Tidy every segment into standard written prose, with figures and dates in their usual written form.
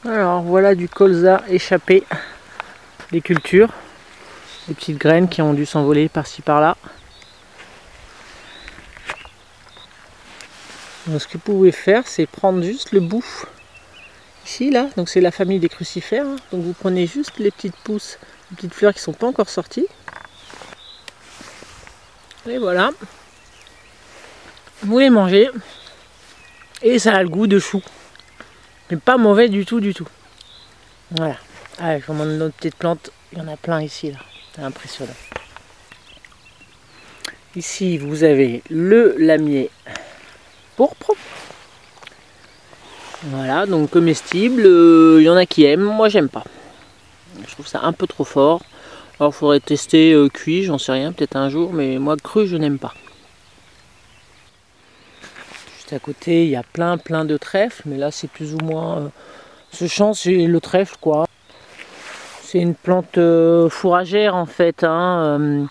Alors voilà du colza échappé des cultures, des petites graines qui ont dû s'envoler par-ci par-là. Donc ce que vous pouvez faire, c'est prendre juste le bout ici là, donc c'est la famille des crucifères, hein. Donc vous prenez juste les petites pousses, les petites fleurs qui sont pas encore sorties. Et voilà, vous les mangez et ça a le goût de chou, mais pas mauvais du tout du tout. Voilà. Allez, je vous montre notre petite plante, il y en a plein ici là, c'est impressionnant. Ici vous avez le lamier pourpre. Voilà, donc comestible, il y en a qui aiment, moi j'aime pas. Je trouve ça un peu trop fort. Alors il faudrait tester cuit, j'en sais rien, peut-être un jour, mais moi cru je n'aime pas. Juste à côté il y a plein de trèfles, mais là c'est plus ou moins... ce champ c'est le trèfle quoi. C'est une plante fourragère en fait, hein,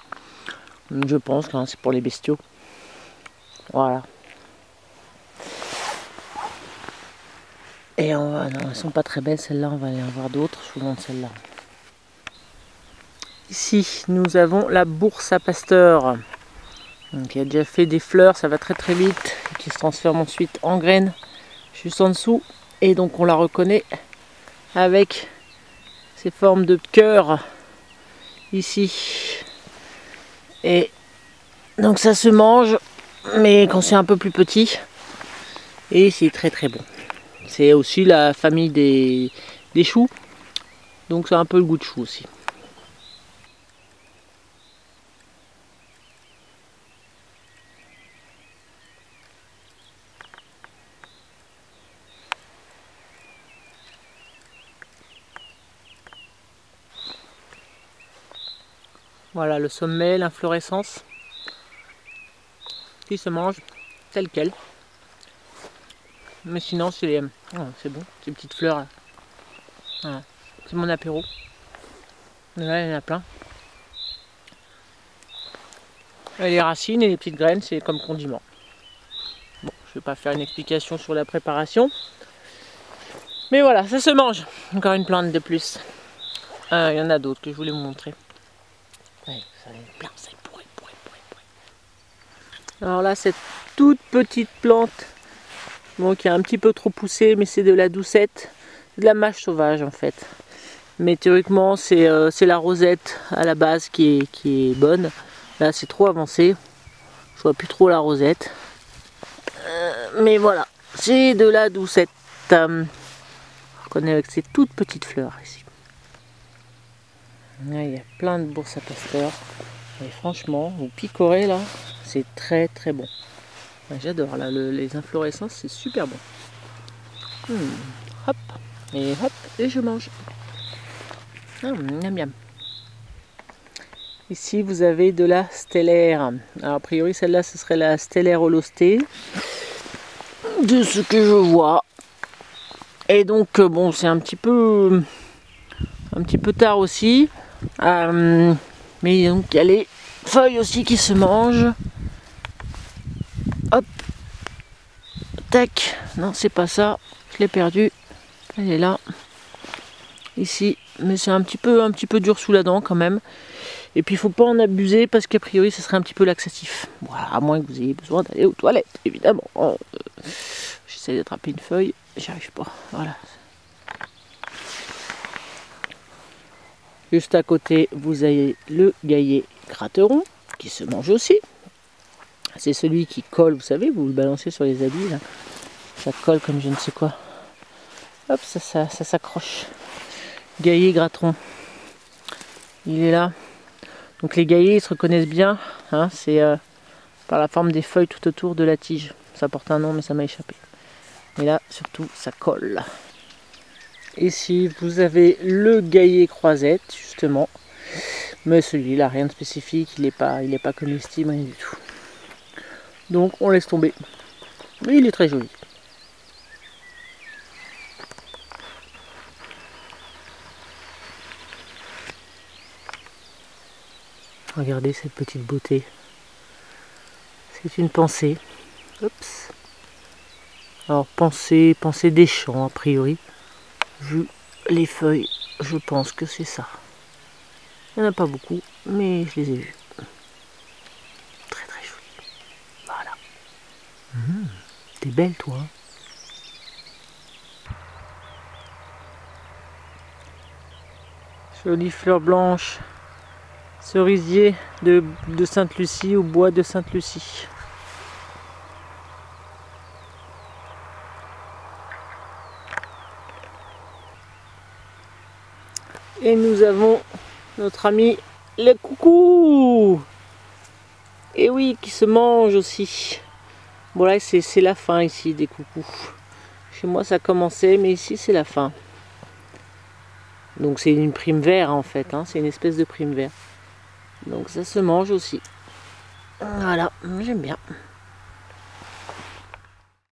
je pense que hein, c'est pour les bestiaux. Voilà. Et on va, non, elles sont pas très belles celles-là, on va aller en voir d'autres, je vous montre celle-là. Ici nous avons la bourse à pasteur. Donc il a déjà fait des fleurs, ça va très vite, qui se transforme ensuite en graines, juste en dessous. Et donc on la reconnaît avec ces formes de cœur ici. Et donc ça se mange, mais quand c'est un peu plus petit. Et c'est très bon. C'est aussi la famille des choux, donc ça a un peu le goût de chou aussi. Voilà le sommet, l'inflorescence qui se mange tel quel. Mais sinon c'est bon, ces petites fleurs là. Voilà. C'est mon apéro. Là il y en a plein. Et les racines et les petites graines c'est comme condiment. Bon, je vais pas faire une explication sur la préparation. Mais voilà, ça se mange. Encore une plante de plus. Il y en a d'autres que je voulais vous montrer. Ouais, ça est plein, ça est pourri. Alors là, cette toute petite plante, bon, qui est un petit peu trop poussée, mais c'est de la doucette, de la mâche sauvage en fait. Mais théoriquement, c'est la rosette à la base qui est bonne. Là, c'est trop avancé. Je vois plus trop la rosette. Mais voilà, c'est de la doucette. On reconnaît avec ces toutes petites fleurs ici. Là, il y a plein de bourses à pasteur. Et franchement, vous picorez là, c'est très bon. J'adore là, les inflorescences, c'est super bon. Hop, et je mange. Miam miam. Ici, vous avez de la stellaire. Alors, a priori, celle-là, ce serait la stellaire holostée. De ce que je vois. Et donc, bon, c'est un petit peu tard aussi. Mais donc, il y a les feuilles aussi qui se mangent. Hop. Tac. Non, c'est pas ça. Je l'ai perdu. Elle est là. Ici. Mais c'est un petit peu dur sous la dent quand même. Et puis il faut pas en abuser parce qu'a priori ce serait un petit peu laxatif. Voilà, à moins que vous ayez besoin d'aller aux toilettes, évidemment. J'essaie d'attraper une feuille, j'y arrive pas. Voilà. Juste à côté, vous avez le gaillet gratteron qui se mange aussi. C'est celui qui colle, vous savez, vous le balancez sur les habits, là. Ça colle comme je ne sais quoi. Hop, ça s'accroche. Gaillet gratteron. Il est là. Donc les gaillets ils se reconnaissent bien, hein, c'est par la forme des feuilles tout autour de la tige. Ça porte un nom mais ça m'a échappé. Et là surtout ça colle. Ici vous avez le gaillet croisette justement. Mais celui-là rien de spécifique, il n'est pas comestible, rien du tout. Donc on laisse tomber. Mais il est très joli. Regardez cette petite beauté. C'est une pensée. Oups. Alors pensée des champs a priori. Vu les feuilles, je pense que c'est ça. Il n'y en a pas beaucoup, mais je les ai vus. Très très joli. Voilà. T'es belle toi. Jolie fleur blanche. Cerisier de Sainte-Lucie, au bois de Sainte-Lucie. Et nous avons notre ami le coucou. Et oui, qui se mange aussi. Bon là c'est la fin ici des coucous. Chez moi ça a commencé, mais ici c'est la fin. Donc c'est une prime vert en fait, hein, c'est une espèce de prime vert. Donc ça se mange aussi. Voilà, j'aime bien.